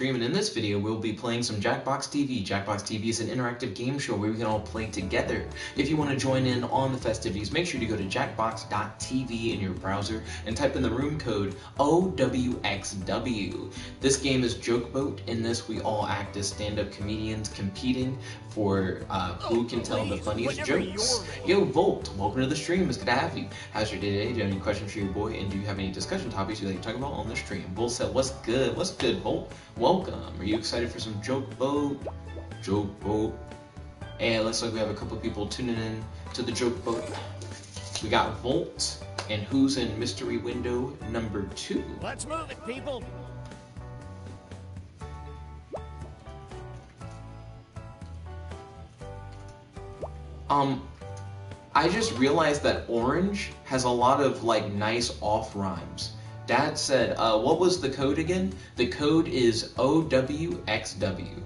And in this video, we'll be playing some Jackbox TV. Jackbox TV is an interactive game show where we can all play together. If you want to join in on the festivities, make sure to go to jackbox.tv in your browser and type in the room code OWXW. This game is Joke Boat. In this, we all act as stand-up comedians competing for who can tell the funniest jokes. Yo, Volt, welcome to the stream. It's good to have you. How's your day today? Do you have any questions for your boy? And do you have any discussion topics you'd like to talk about on the stream? Volt said, what's good? What's good, Volt? Welcome. Are you excited for some Joke Boat? Joke Boat. And it looks like we have a couple people tuning in to the Joke Boat. We got Volt, and who's in mystery window number 2? Let's move it, people. I just realized that orange has a lot of like nice off rhymes. Dad said, what was the code again? The code is OWXW.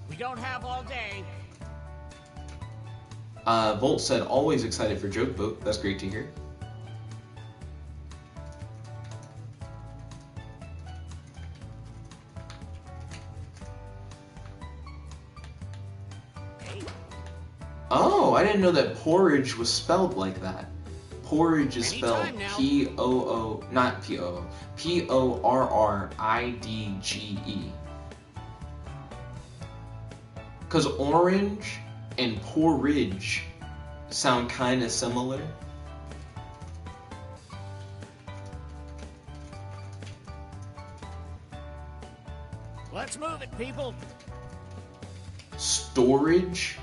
We don't have all day. Volt said, always excited for Joke Boat. That's great to hear. Oh, I didn't know that porridge was spelled like that. Porridge is spelled P-O-O, not P-O-O, P-O-R-R-I-D-G-E. Because orange and porridge sound kind of similar. Let's move it, people. Storage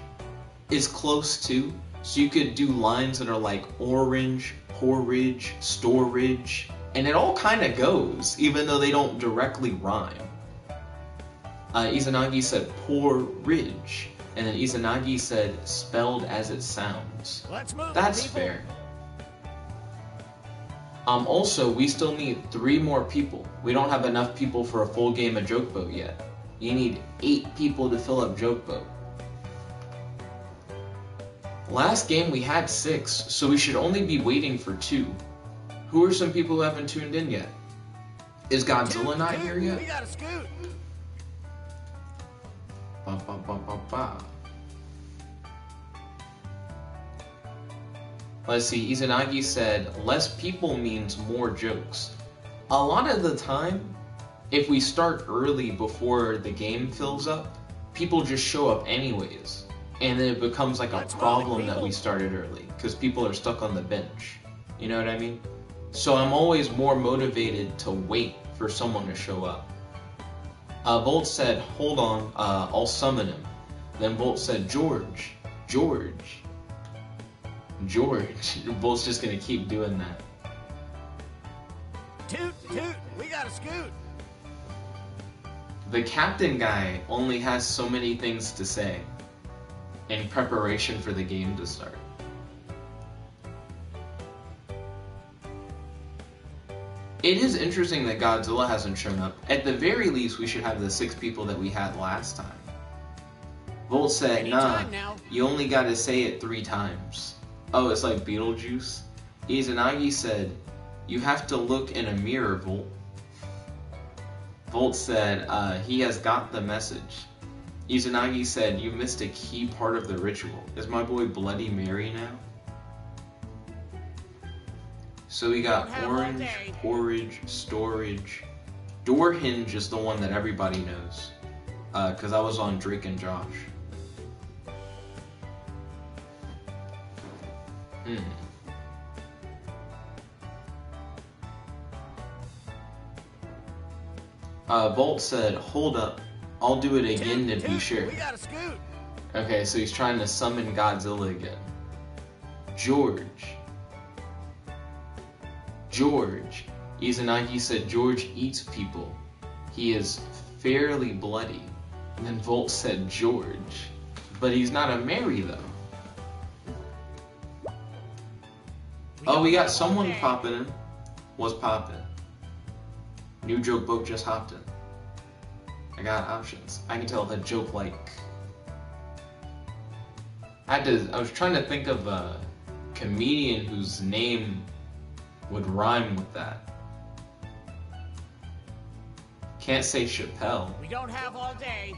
is close too. So you could do lines that are like orange, porridge, storage, and it all kind of goes, even though they don't directly rhyme. Izanagi said porridge, and then Izanagi said spelled as it sounds. Let's move That's it, fair. Also, we still need 3 more people. We don't have enough people for a full game of Joke Boat yet. You need 8 people to fill up Joke Boat. Last game we had 6, so we should only be waiting for 2. Who are some people who haven't tuned in yet? Is Godzilla not here yet? We gotta scoot. Ba, ba, ba, ba, ba. Let's see, Izanagi said, less people means more jokes. A lot of the time, if we start early before the game fills up, people just show up anyways. And then it becomes like a problem that we started early, because people are stuck on the bench. You know what I mean? So I'm always more motivated to wait for someone to show up. Volt said, hold on, I'll summon him. Then Volt said, George. Volt's just gonna keep doing that. Toot, we gotta scoot. The captain guy only has so many things to say in preparation for the game to start. It is interesting that Godzilla hasn't shown up. At the very least, we should have the 6 people that we had last time. Volt said, nah, you only gotta say it 3 times. Oh, it's like Beetlejuice? Izanagi said, you have to look in a mirror, Volt. Volt said, he has got the message. Izanagi said, you missed a key part of the ritual. Is my boy Bloody Mary now? So we got orange, porridge, storage. Door hinge is the one that everybody knows. Because I was on Drake and Josh. Volt said, hold up. I'll do it again to be sure. We gotta scoot. Okay, so he's trying to summon Godzilla again. George. Izanagi said George eats people. He is fairly bloody. And then Volt said George. But he's not a Mary though. Oh, we got someone popping in. Was popping. New Joke Boat just hopped in. I got options. I can tell the joke like... I was trying to think of a comedian whose name would rhyme with that. Can't say Chappelle. We don't have all day.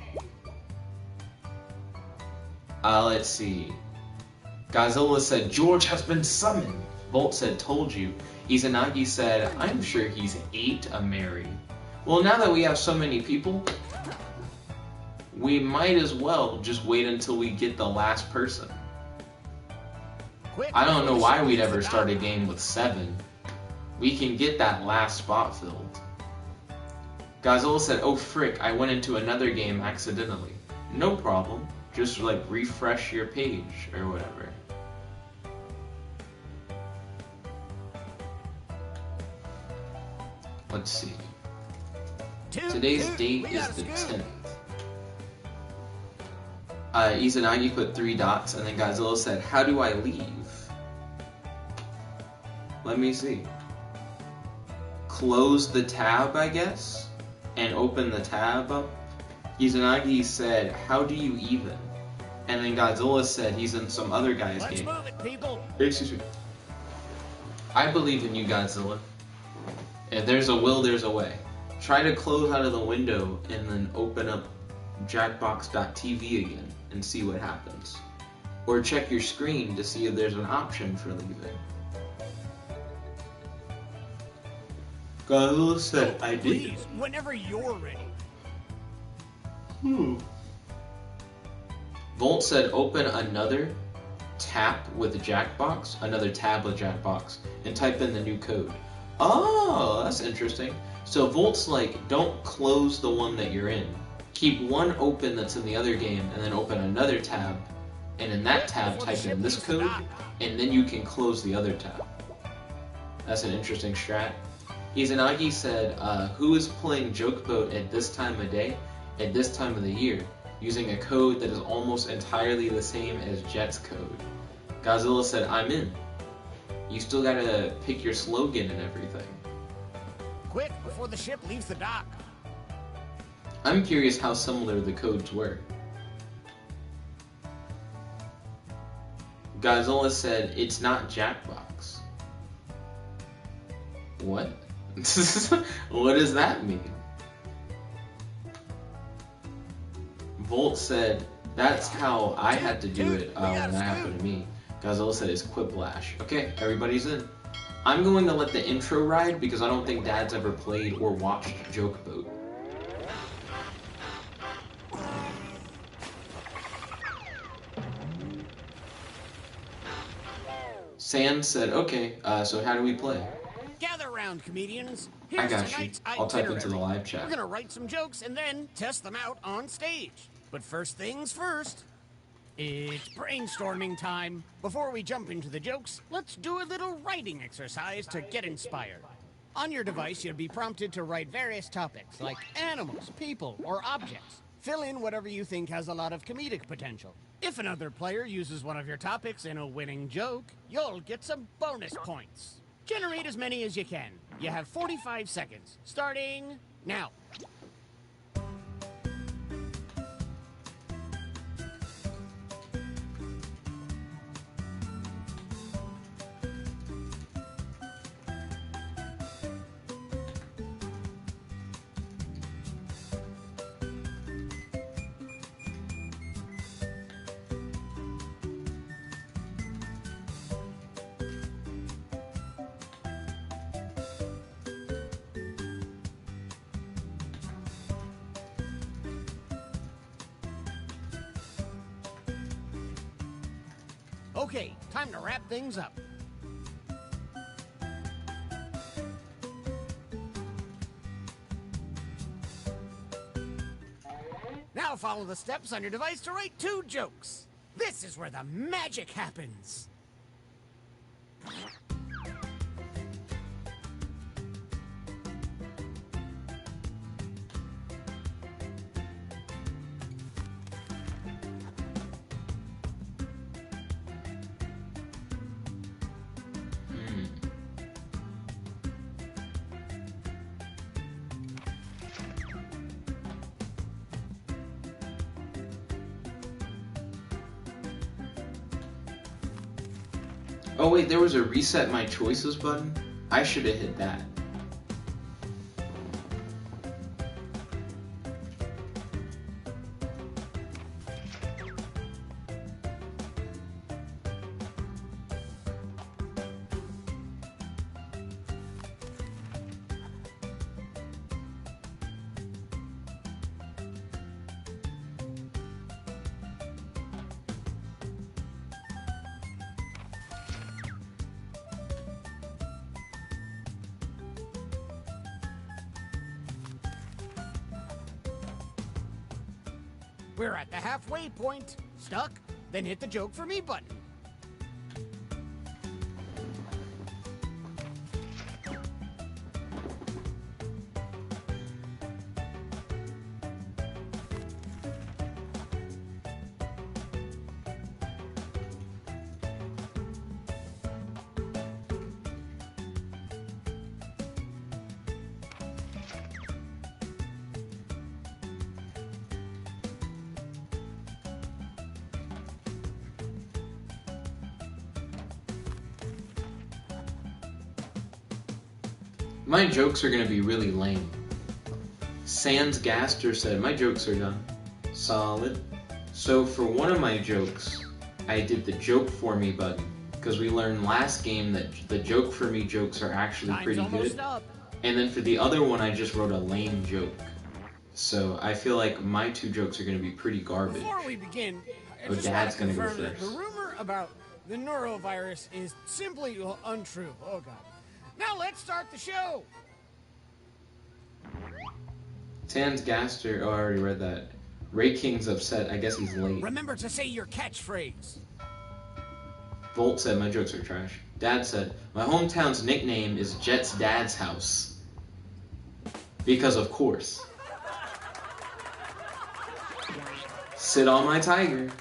Let's see. Godzilla said, George has been summoned. Volt said, told you. Izanagi said, I'm sure he's ate a Mary. Well, now that we have so many people, we might as well just wait until we get the last person. Quick, I don't know why we'd ever start a game with 7. We can get that last spot filled. Godzilla said, oh frick, I went into another game accidentally. No problem. Just like refresh your page or whatever. Let's see. Today's date is the 10th. Izanagi put 3 dots, and then Godzilla said, how do I leave? Let me see. Close the tab, I guess, and open the tab up. Izanagi said, how do you even? And then Godzilla said he's in some other guy's game. Let's move it, people. Excuse me. I believe in you, Godzilla. If there's a will, there's a way. Try to close out of the window and then open up Jackbox.tv again and see what happens. Or check your screen to see if there's an option for leaving. Godzilla said, I did. Please, whenever you're ready. Volt said, open another tab with Jackbox, and type in the new code. Oh, that's interesting. So Volt's like, don't close the one that you're in. Keep one open that's in the other game, and then open another tab, and in that tab type in this code, and then you can close the other tab. That's an interesting strat. Izanagi said, who is playing Joke Boat at this time of day, at this time of the year, using a code that is almost entirely the same as Jet's code? Godzilla said, I'm in. You still gotta pick your slogan and everything. Quick, before the ship leaves the dock. I'm curious how similar the codes were. Godzilla said, it's not Jackbox. What? What does that mean? Volt said, that's how I had to do it when that happened to me. Godzilla said it's Quiplash. Okay, everybody's in. I'm going to let the intro ride because I don't think Dad's ever played or watched Joke Boat. Sand said, okay, so how do we play? Gather around, comedians. I Here's got you. tonight's I'll type into the itinerary. live chat. We're gonna write some jokes and then test them out on stage. But first things first, it's brainstorming time. Before we jump into the jokes, let's do a little writing exercise to get inspired. On your device, you'll be prompted to write various topics like animals, people, or objects. Fill in whatever you think has a lot of comedic potential. If another player uses one of your topics in a winning joke, you'll get some bonus points. Generate as many as you can. You have 45 seconds, starting now. Okay, time to wrap things up. Now follow the steps on your device to write 2 jokes. This is where the magic happens. Oh wait, there was a reset my choices button? I should have hit that. We're at the halfway point. Stuck? Then hit the joke for me button. My jokes are gonna be really lame. Sans Gaster said, my jokes are done. Solid. So for one of my jokes, I did the joke for me button, because we learned last game that the joke for me jokes are actually pretty good. And then for the other one, I just wrote a lame joke. So I feel like my 2 jokes are gonna be pretty garbage. Before we begin, Oh, Dad's gonna go the first. rumor about the norovirus is simply untrue. Oh God. Now let's start the show. Sans Gaster, oh, I already read that. Ray King's upset, I guess he's late. Remember to say your catchphrase. Volt said, my jokes are trash. Dad said, my hometown's nickname is Jet's Dad's House. Because of course. Sit on my tiger.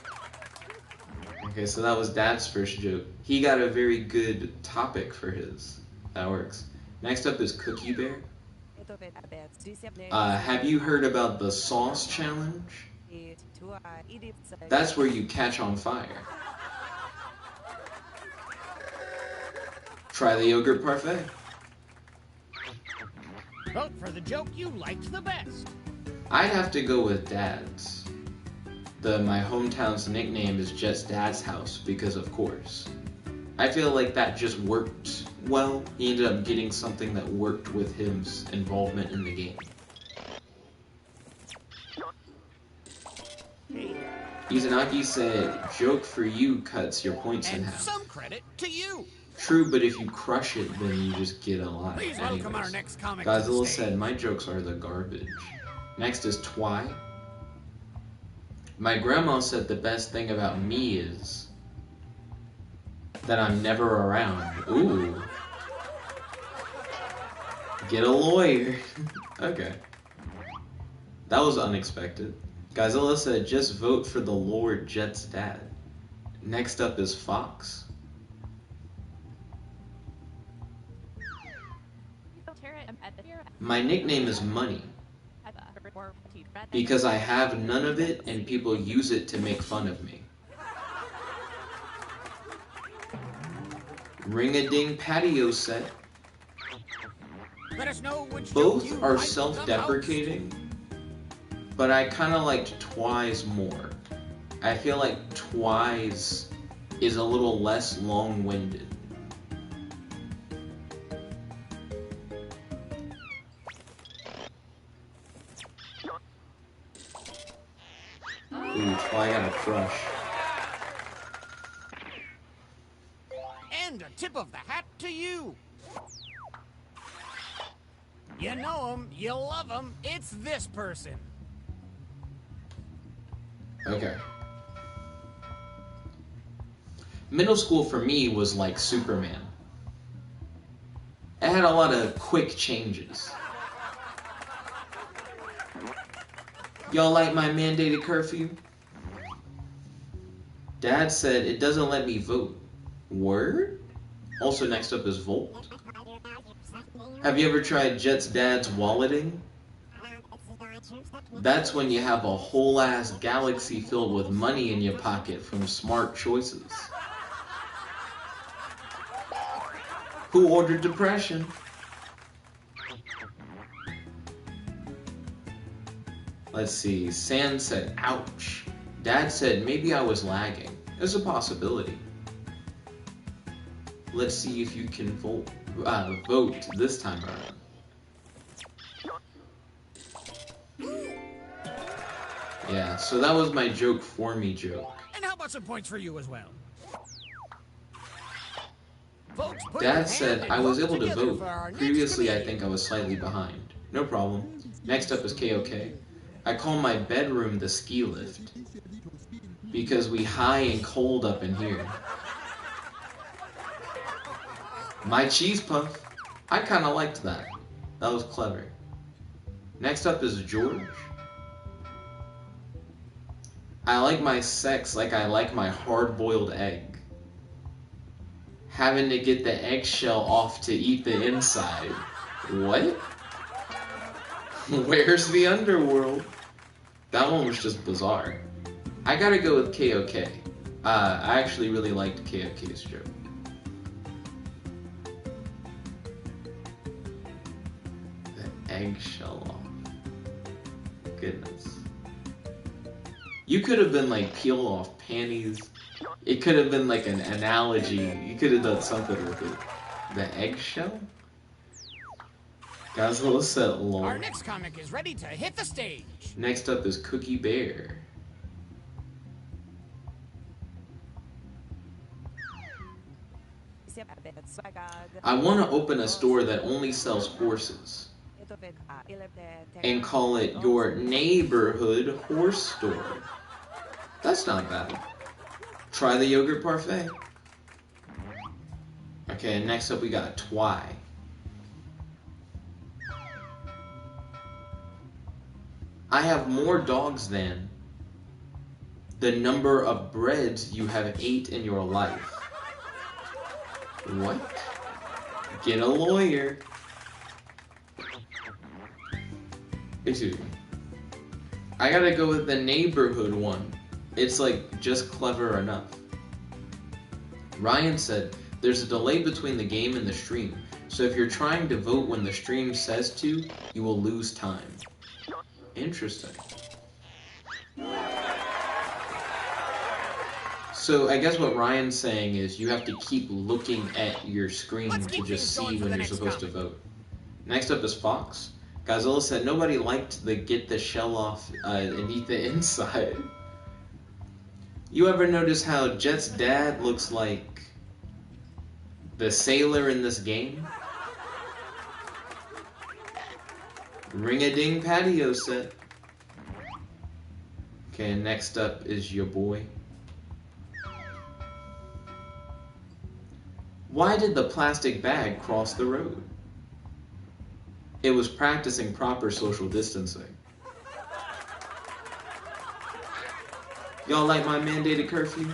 Okay, so that was Dad's first joke. He got a very good topic for his. That works. Next up is Cookie Bear. Have you heard about the sauce challenge? That's where you catch on fire. Try the yogurt parfait. Vote for the joke you liked the best. I'd have to go with Dad's. My hometown's nickname is Jet's Dad's House, because of course. I feel like that just worked well. He ended up getting something that worked with his involvement in the game. Izanagi said, joke for you cuts your points in half. Some credit to you. True, but if you crush it, then you just get a lot. Please welcome our next comic. Godzilla said, my jokes are the garbage. Next is Twy. My grandma said the best thing about me is that I'm never around. Ooh. Get a lawyer. Okay. That was unexpected. Godzilla said, just vote for the Lord Jet's dad. Next up is Fox. My nickname is Money. Because I have none of it and people use it to make fun of me. Ring-a-ding patio set. Let us know which Both are self-deprecating, but I kind of liked Twy's more. I feel like Twy's is a little less long-winded. Ooh, Twy got a crush. And a tip of the hat to you. You know him, you love him, it's this person. Okay. Middle school for me was like Superman. It had a lot of quick changes. Y'all like my mandated curfew? Dad said it doesn't let me vote. Word? Also next up is Volt. Have you ever tried Jet's dad's walleting? That's when you have a whole ass galaxy filled with money in your pocket from smart choices. Who ordered depression? Let's see, San said, ouch. Dad said, maybe I was lagging. There's a possibility. Let's see if you can vote this time around. Yeah, so that was my joke for me joke. And how about some points for you as well? Folks, Dad said I was able to vote. Previously, I think I was slightly behind. No problem. Next up is KOK. I call my bedroom the ski lift. Because we high and cold up in here. My cheese puff. I kind of liked that. That was clever. Next up is George. I like my sex like I like my hard-boiled egg. Having to get the eggshell off to eat the inside. What? Where's the underworld? That one was just bizarre. I gotta go with KOK. I actually really liked KOK's joke. The eggshell off. Goodness. You could have been like peel off panties. It could have been like an analogy. You could have done something with it. The eggshell? Godzilla said lol. Our next comic is ready to hit the stage. Next up is Cookie Bear. I want to open a store that only sells horses and call it your neighborhood horse store. That's not bad. Try the yogurt parfait. Okay, next up we got Twy. I have more dogs than the number of breads you have ate in your life. What? Get a lawyer. Excuse me. I gotta go with the neighborhood one. It's like just clever enough. Ryan said, there's a delay between the game and the stream, so if you're trying to vote when the stream says to, you will lose time. Interesting. So I guess what Ryan's saying is you have to keep looking at your screen to just see when you're supposed to vote. Next up is Fox. Godzilla said nobody liked the get the shell off and eat the inside. You ever notice how Jet's dad looks like the sailor in this game? Ring-a-ding patio set. Okay, next up is your boy. Why did the plastic bag cross the road? It was practicing proper social distancing. Y'all like my mandated curfew?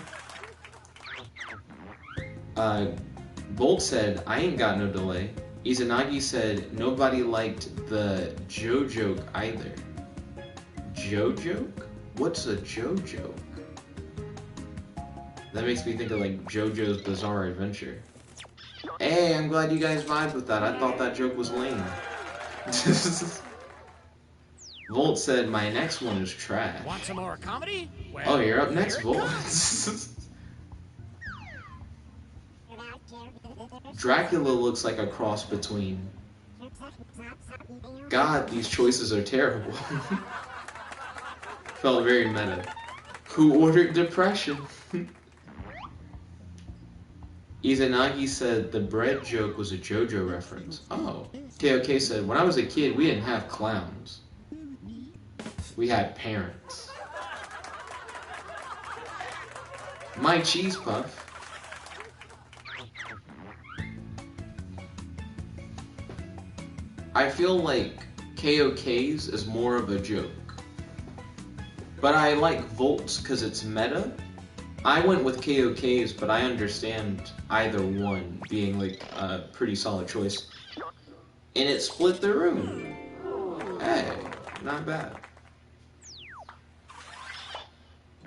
Bolt said, I ain't got no delay. Izanagi said, nobody liked the Joe joke either. Joe joke? What's a Joe joke? That makes me think of like JoJo's Bizarre Adventure. Hey, I'm glad you guys vibed with that. I thought that joke was lame. Volt said, my next one is trash. Want some more comedy? Well, oh, you're up next, Volt. Dracula looks like a cross between... God, these choices are terrible. Felt very meta. Who ordered depression? Izanagi said the bread joke was a JoJo reference. Oh. KOK said, when I was a kid, we didn't have clowns. We had parents. My cheese puff. I feel like KOK's is more of a joke. But I like Volt's because it's meta. I went with KOK's, but I understand either one being like a pretty solid choice. And it split the room. Hey, not bad.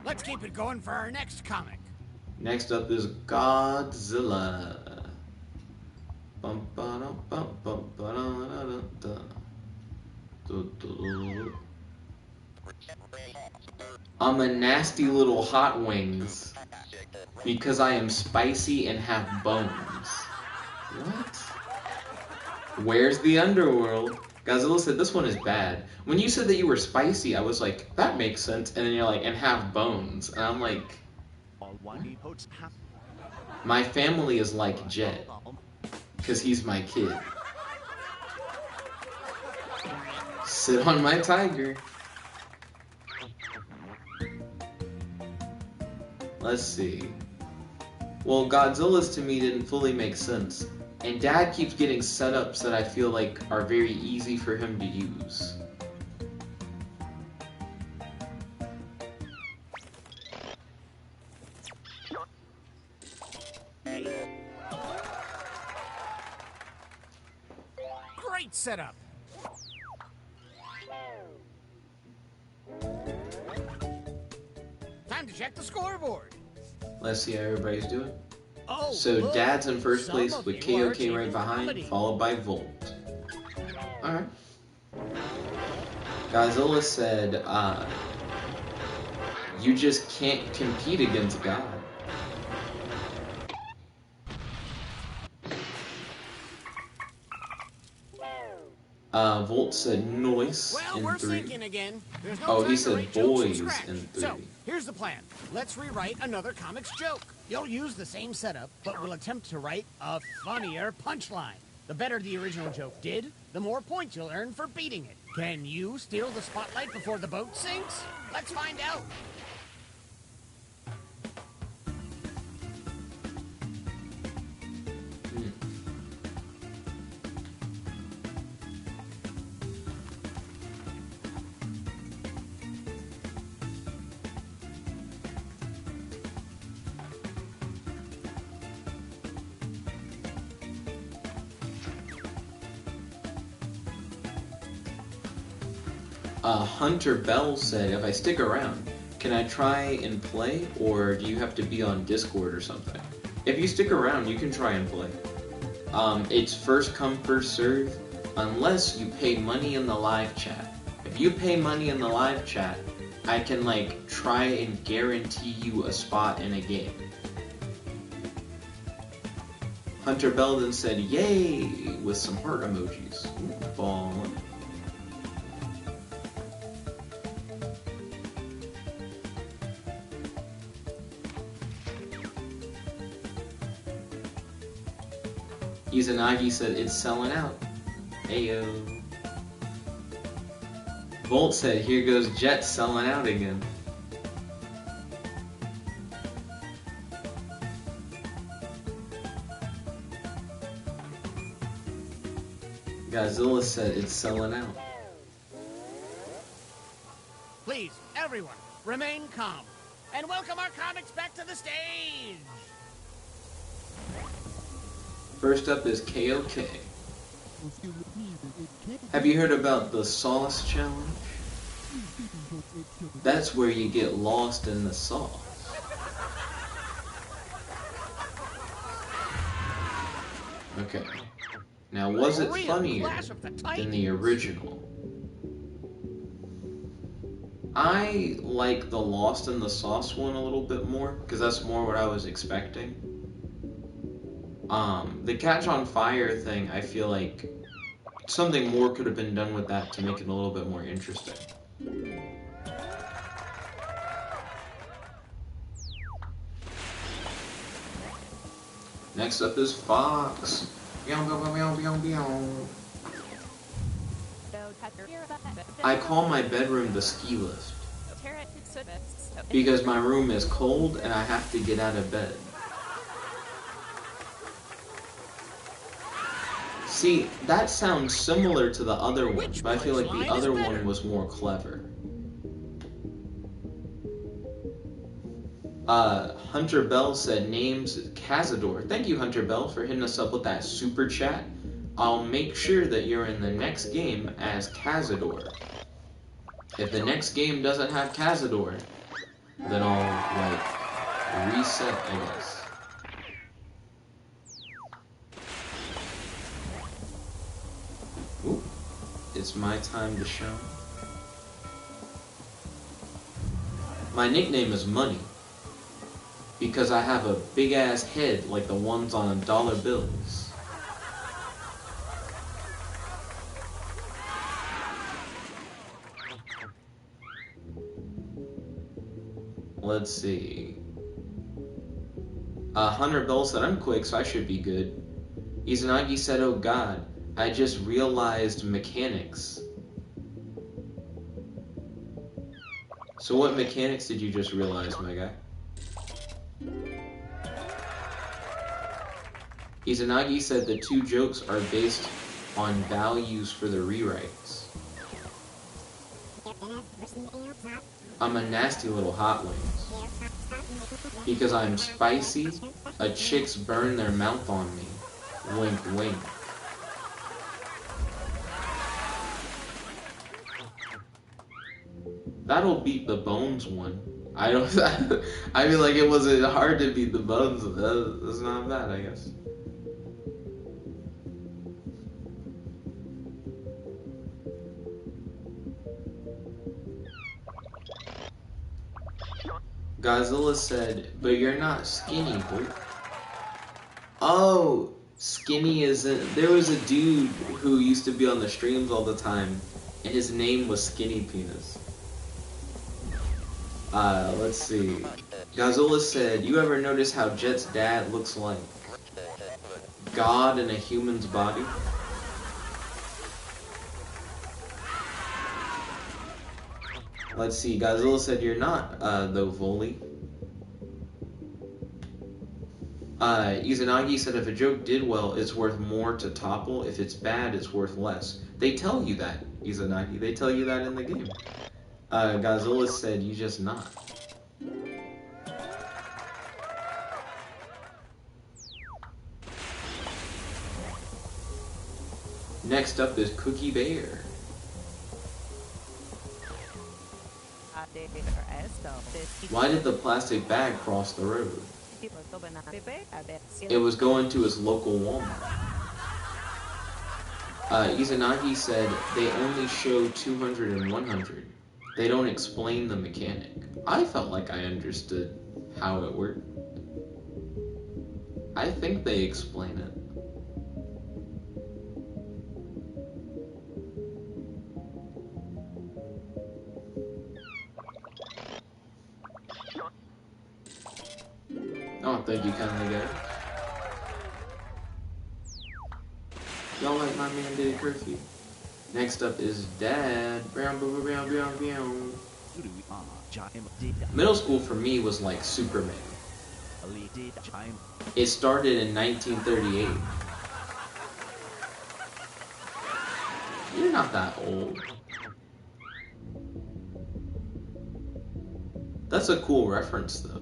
Let's keep it going for our next comic. Next up is Godzilla. I'm a nasty little hot wings because I am spicy and have bones. What? Where's the underworld? Godzilla said this one is bad. When you said that you were spicy, I was like, that makes sense. And then you're like, and have bones. And I'm like, what? My family is like Jet. Because he's my kid. Sit on my tiger. Let's see. Well, Godzilla's to me didn't fully make sense. And Dad keeps getting setups that I feel like are very easy for him to use. Great setup. Time to check the scoreboard. Let's see how everybody's doing. Oh, So look, Dad's in first place some of with you are KOK right achieving behind, comedy. followed by Volt. Alright. Godzilla said, you just can't compete against God. Volt said noise Well, in we're 3. sinking again. There's no Oh, time he to said write jokes from boys scratch. in 3. So, here's the plan. Let's rewrite another comics joke. You'll use the same setup, but we'll attempt to write a funnier punchline. The better the original joke did, the more points you'll earn for beating it. Can you steal the spotlight before the boat sinks? Let's find out. Hunter Bell said, if I stick around, can I try and play, or do you have to be on Discord or something? If you stick around, you can try and play. It's first come, first serve, unless you pay money in the live chat. If you pay money in the live chat, I can, like, try and guarantee you a spot in a game. Hunter Bell then said, yay, with some heart emojis. Ooh, ballin'. Izanagi said it's selling out. Ayo. Volt said here goes Jet selling out again. Godzilla said it's selling out. Please, everyone, remain calm. And welcome our comics back to the stage. First up is KOK. Have you heard about the sauce challenge? That's where you get lost in the sauce. Okay. Now, was it funnier than the original? I like the Lost in the Sauce one a little bit more, because that's more what I was expecting. The Catch on Fire thing, I feel like something more could have been done with that to make it a little bit more interesting. Next up is Fox. I call my bedroom the ski lift because my room is cold and I have to get out of bed. See, that sounds similar to the other one, but I feel like the other one was more clever. Hunter Bell said name's Cazador. Thank you, Hunter Bell, for hitting us up with that super chat. I'll make sure that you're in the next game as Cazador. If the next game doesn't have Cazador, then I'll, like, reset, I guess. Ooh, it's my time to shine. My nickname is Money, because I have a big-ass head like the ones on dollar bills. Let's see. Hunter Bell said, I'm quick, so I should be good. Izanagi said, oh god, I just realized mechanics. So what mechanics did you just realize, my guy? Izanagi said the two jokes are based on values for the rewrites. I'm a nasty little hot wings. Because I'm spicy, a chicks burn their mouth on me. Wink, wink. That'll beat the Bones one. I don't. I mean, like, it wasn't hard to beat the Bones. That's not bad, I guess. Godzilla said, "But you're not skinny, boy." Oh, skinny isn't. There was a dude who used to be on the streams all the time, and his name was Skinny Penis. Let's see. Godzilla said, "You ever notice how Jet's dad looks like God in a human's body?" Let's see. Godzilla said, "You're not, though, Volley." Izanagi said, "If a joke did well, it's worth more to topple. If it's bad, it's worth less." They tell you that, Izanagi. They tell you that in the game. Godzilla said, "You just not." Next up is Cookie Bear. Why did the plastic bag cross the road? It was going to his local Walmart. Izanagi said, "They only show 200 and 100. They don't explain the mechanic." I felt like I understood how it worked. I think they explain it. Oh, thank you kindly, guys. Y'all like my mandated curfew? Next up is Dad. Middle school for me was like Superman. It started in 1938. You're not that old. That's a cool reference, though.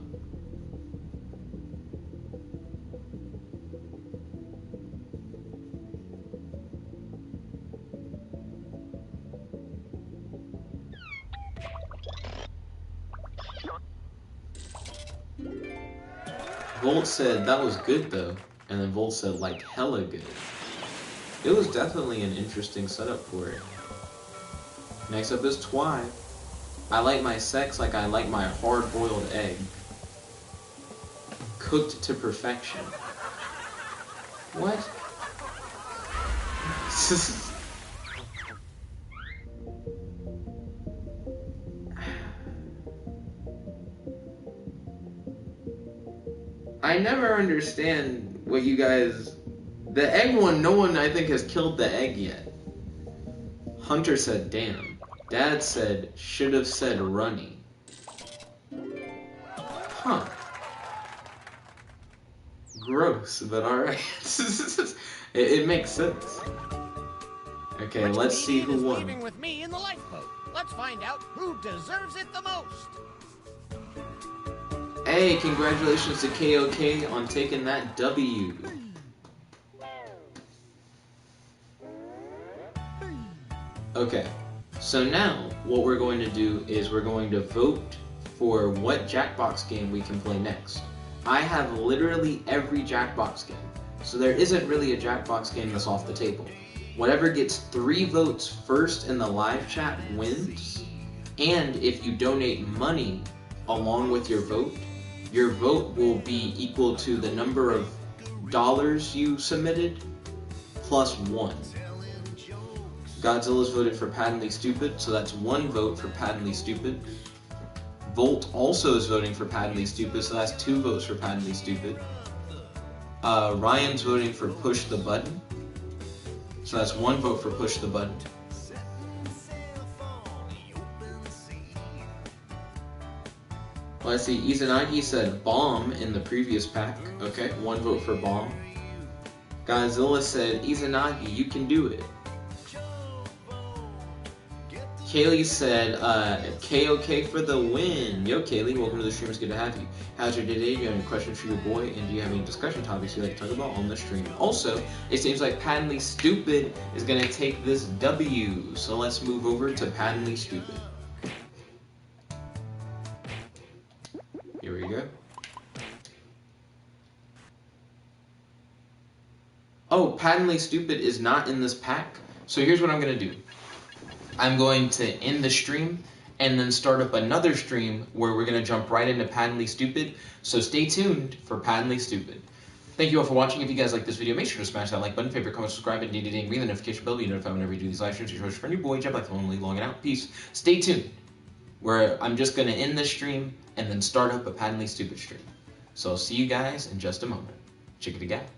Volt said, "That was good though," and then Volt said, "Like hella good." It was definitely an interesting setup for it. Next up is Twy. "I like my sex like I like my hard-boiled egg. Cooked to perfection." What? I never understand what you guys... The egg one, no one I think has killed the egg yet. Hunter said, "Damn." Dad said, "Should have said runny." Huh. Gross, but alright. It makes sense. Okay, let's see who won. Leaving with me in the lifeboat. Let's find out who deserves it the most. Hey, congratulations to KOK on taking that W. Okay, so now what we're going to do is we're going to vote for what Jackbox game we can play next. I have literally every Jackbox game, so there isn't really a Jackbox game that's off the table. Whatever gets 3 votes first in the live chat wins, and if you donate money along with your vote will be equal to the number of dollars you submitted plus 1. Godzilla's voted for Patently Stupid, so that's 1 vote for Patently Stupid. Volt also is voting for Patently Stupid, so that's 2 votes for Patently Stupid. Ryan's voting for Push the Button, so that's 1 vote for Push the Button. Let's see, Izanagi said Bomb in the previous pack. Okay, 1 vote for Bomb. Godzilla said, Izanagi, you can do it. Kaylee said, KOK for the win. Yo, Kaylee, welcome to the stream. It's good to have you. How's your day? Do you have any questions for your boy? And do you have any discussion topics you'd like to talk about on the stream? Also, it seems like Patently Stupid is going to take this W. So let's move over to Patently Stupid. Here we go. Oh, Patently Stupid is not in this pack. So here's what I'm going to do. I'm going to end the stream and then start up another stream where we're going to jump right into Patently Stupid. So stay tuned for Patently Stupid. Thank you all for watching. If you guys like this video, make sure to smash that like button, favorite, comment, subscribe, and ding ring the notification bell to be notified whenever we do these live streams. Your host, friend, your boy, Jackbox TV, logging out. Peace. Stay tuned, where I'm just going to end this stream and then start up a Patently Stupid stream. So I'll see you guys in just a moment. Chickadee gat.